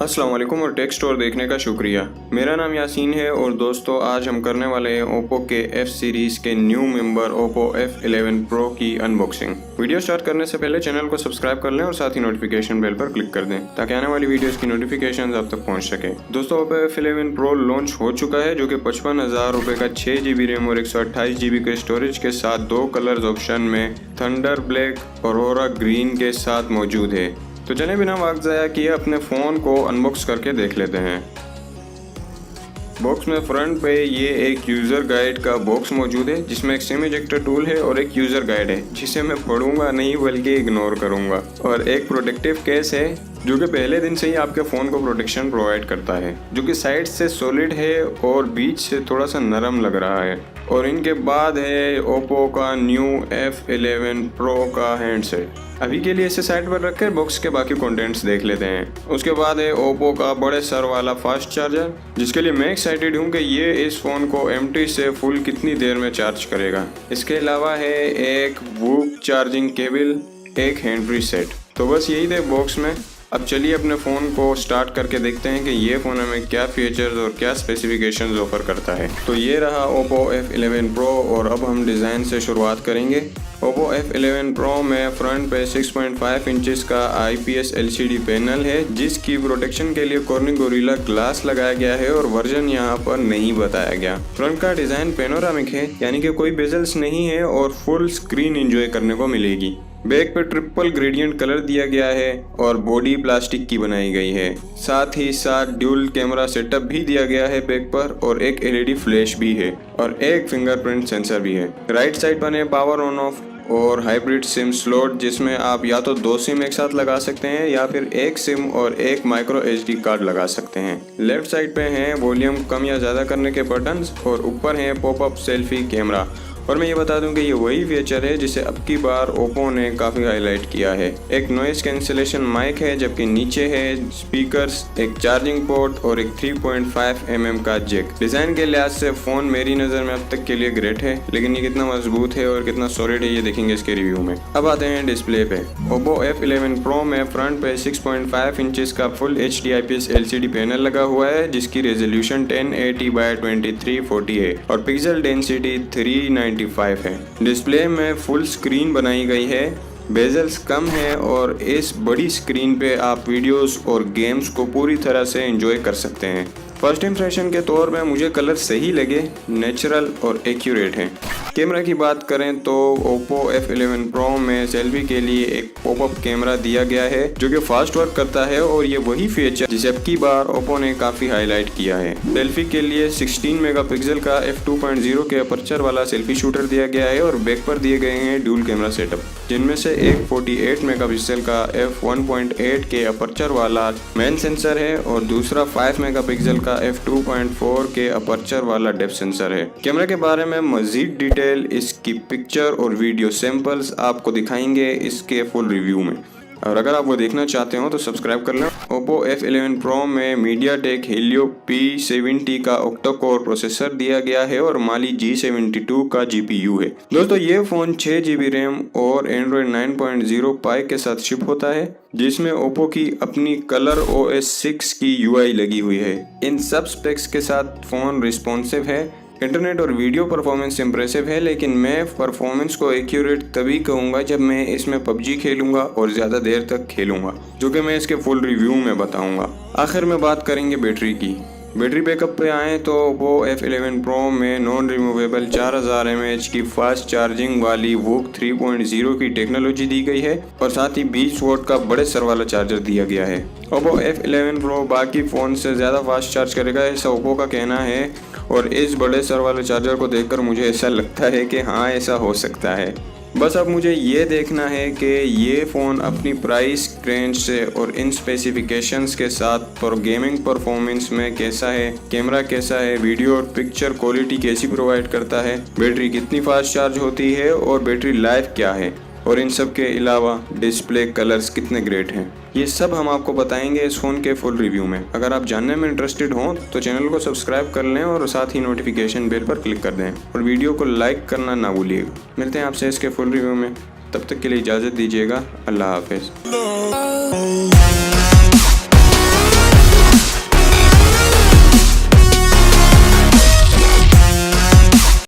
अस्सलाम वालेकुम और टेक स्टोर देखने का शुक्रिया। मेरा नाम यासीन है और दोस्तों आज हम करने वाले हैं ओप्पो के F सीरीज़ के new member Oppo F11 Pro की अनबॉक्सिंग। वीडियो स्टार्ट करने से पहले चैनल को सब्सक्राइब कर लें और साथ ही नोटिफिकेशन बेल पर क्लिक कर दें ताकि आने वाली वीडियोस की नोटिफिकेशन आप तक पहुंच सके। दोस्तों ओप्पो F11 Pro लॉन्च हो चुका है जो कि 55,000 रुपये का 6GB रैम और 128GB के स्टोरेज के साथ 2 कलर्स ऑप्शन में थंडर ब्लैक और ऑरा ग्रीन के साथ मौजूद है। तो चलें बिना वक्त ज़ाया किए अपने फ़ोन को अनबॉक्स करके देख लेते हैं। बॉक्स में फ्रंट पे ये एक यूज़र गाइड का बॉक्स मौजूद है जिसमें एक सिम इजेक्टर टूल है और एक यूज़र गाइड है जिसे मैं पढ़ूंगा नहीं बल्कि इग्नोर करूंगा, और एक प्रोटेक्टिव केस है जो कि पहले दिन से ही आपके फ़ोन को प्रोटेक्शन प्रोवाइड करता है, जो कि साइड से सॉलिड है और बीच से थोड़ा सा नरम लग रहा है। और इनके बाद है ओप्पो का न्यू F11 Pro का हैंडसेट। अभी के लिए इसे साइड पर रखकर बॉक्स के बाकी कंटेंट्स देख लेते हैं। उसके बाद है ओप्पो का बड़े सर वाला फास्ट चार्जर, जिसके लिए मैं एक्साइटेड हूँ कि ये इस फ़ोन को एम्प्टी से फुल कितनी देर में चार्ज करेगा। इसके अलावा है एक VOOC चार्जिंग केबल, एक हैंड फ्री सेट। तो बस यही थे बॉक्स में। अब चलिए अपने फ़ोन को स्टार्ट करके देखते हैं कि ये फ़ोन हमें क्या फीचर्स और क्या स्पेसिफिकेशंस ऑफर करता है। तो ये रहा ओप्पो F11 Pro और अब हम डिज़ाइन से शुरुआत करेंगे। ओप्पो F11 Pro में फ्रंट पे 6.5 इंचेस का IPS LCD पैनल है जिसकी प्रोटेक्शन के लिए कॉर्निंग गोरिल्ला ग्लास लगाया गया है और वर्जन यहाँ पर नहीं बताया गया। फ्रंट का डिज़ाइन पेनोरामिक है यानी कि कोई बेजल्स नहीं है और फुल स्क्रीन एंजॉय करने को मिलेगी। बैक पे ट्रिपल ग्रेडियंट कलर दिया गया है और बॉडी प्लास्टिक की बनाई गई है। साथ ही साथ ड्यूल कैमरा सेटअप भी दिया गया है बैक पर और एक LED फ्लैश भी है और एक फिंगरप्रिंट सेंसर भी है। राइट साइड पर है पावर ऑन ऑफ और हाइब्रिड सिम स्लॉट जिसमें आप या तो 2 सिम एक साथ लगा सकते हैं या फिर एक सिम और एक माइक्रो SD कार्ड लगा सकते हैं। लेफ्ट साइड पे हैं वॉल्यूम कम या ज़्यादा करने के बटन्स और ऊपर है पॉपअप सेल्फी कैमरा। और मैं ये बता दूं कि ये वही फीचर है जिसे अब की बार ओप्पो ने काफ़ी हाईलाइट किया है। एक नॉइस कैंसिलेशन माइक है जबकि नीचे है स्पीकर्स, एक चार्जिंग पोर्ट और एक 3.5 mm का जैक। डिज़ाइन के लिहाज से फ़ोन मेरी नज़र में अब तक के लिए ग्रेट है, लेकिन ये कितना मजबूत है और कितना सॉलिड है ये देखेंगे इसके रिव्यू में। अब आते हैं डिस्प्ले पे। ओप्पो F11 Pro में फ्रंट पे 6.5 इंचेस का full HD IPS LCD panel लगा हुआ है जिसकी रेजोल्यूशन 1080x2340 है और पिक्सल डेंसिटी 395 है। डिस्प्ले में फुल स्क्रीन बनाई गई है, बेजल्स कम है और इस बड़ी स्क्रीन पे आप वीडियोस और गेम्स को पूरी तरह से एंजॉय कर सकते हैं। फर्स्ट इंप्रेशन के तौर पे मुझे कलर सही लगे, नेचुरल और एक्यूरेट हैं। कैमरा की बात करें तो ओप्पो F11 Pro में सेल्फी के लिए एक पॉपअप कैमरा दिया गया है जो कि फास्ट वर्क करता है और ये वही फीचर जिसे अब की बार ओप्पो ने काफ़ी हाईलाइट किया है। सेल्फी के लिए 16 मेगापिक्सल का f2.0 के अपर्चर वाला सेल्फी शूटर दिया गया है और बैक पर दिए गए हैं ड्यूल कैमरा सेटअप जिनमें से एक 48 मेगापिक्सल का f1.8 के अपर्चर वाला मेन सेंसर है और दूसरा 5 मेगापिक्सल का f2.4 के अपर्चर वाला डेप्थ सेंसर है। कैमरा के बारे में मजीद डिटेल इसकी पिक्चर और वीडियो सैंपल्स आपको दिखाएंगे इसके फुल रिव्यू में, और अगर आप वो देखना चाहते हो तो सब्सक्राइब कर लें। Oppo F11 Pro में Mediatek Helio P70 का Octa कोर प्रोसेसर दिया गया है और Mali G72 का GPU है। दोस्तों ये फ़ोन 6GB रैम और Android 9.0 Pie के साथ शिप होता है जिसमें Oppo की अपनी कलर OS 6 की UI लगी हुई है। इन सब स्पेक्स के साथ फ़ोन रिस्पॉन्सिव है, इंटरनेट और वीडियो परफॉर्मेंस इंप्रेसिव है, लेकिन मैं परफॉर्मेंस को एक्यूरेट तभी कहूँगा जब मैं इसमें PUBG खेलूँगा और ज़्यादा देर तक खेलूँगा, जो कि मैं इसके फुल रिव्यू में बताऊँगा। आखिर में बात करेंगे बैटरी की। बैटरी बैकअप पे आएँ तो Oppo F11 Pro में नॉन रिमूवेबल 4000 mAh की फास्ट चार्जिंग वाली VOOC 3.0 की टेक्नोलॉजी दी गई है और साथ ही 20 वोट का बड़े सर वाला चार्जर दिया गया है। Oppo F11 Pro बाकी फ़ोन से ज़्यादा फास्ट चार्ज करेगा ऐसा Oppo का कहना है और इस बड़े सर वाले चार्जर को देखकर मुझे ऐसा लगता है कि हाँ ऐसा हो सकता है। बस अब मुझे ये देखना है कि ये फ़ोन अपनी प्राइस रेंज से और इन स्पेसिफिकेशंस के साथ पर गेमिंग परफॉर्मेंस में कैसा है, कैमरा कैसा है, वीडियो और पिक्चर क्वालिटी कैसी प्रोवाइड करता है, बैटरी कितनी फास्ट चार्ज होती है और बैटरी लाइफ क्या है, और इन सब के अलावा डिस्प्ले कलर्स कितने ग्रेट हैं। ये सब हम आपको बताएंगे इस फ़ोन के फुल रिव्यू में। अगर आप जानने में इंटरेस्टेड हों तो चैनल को सब्सक्राइब कर लें और साथ ही नोटिफिकेशन बेल पर क्लिक कर दें और वीडियो को लाइक करना ना भूलिएगा। मिलते हैं आपसे इसके फुल रिव्यू में, तब तक के लिए इजाज़त दीजिएगा। अल्लाह हाफिज़।